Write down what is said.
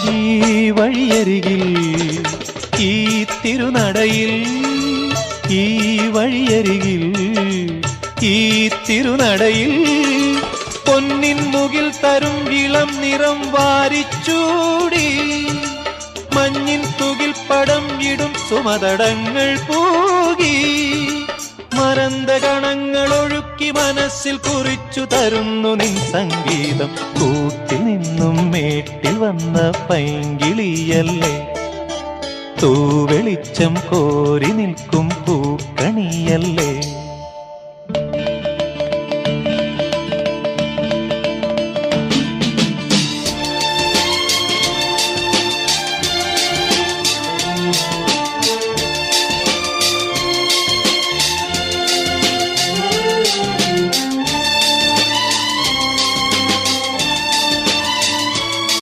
ഈ വഴിയരികിൽ ഈ തിരുനടയിൽ ഈ വഴിയരികിൽ ഈ തിരുനടയിൽ പൊന്നിൻ മുകിൽ തരും ഇളം നിറം വാരിച്ചൂടി മഞ്ഞിൻ തുകിൽ പടം ഇടും സുമതടങ്ങൾ പൂകി മരന്ത കണങ്ങൾ ഒഴുക്കി മനസ്സിൽ കുറിച്ചു തരുന്നു നിൻ സംഗീതം കൂട്ടിൽ നിന്നും മേട്ടിൽ വന്ന പൈങ്കിളിയല്ലേ തൂവെളിച്ചം കോരി നിൽക്കും പൂക്കണിയല്ലേ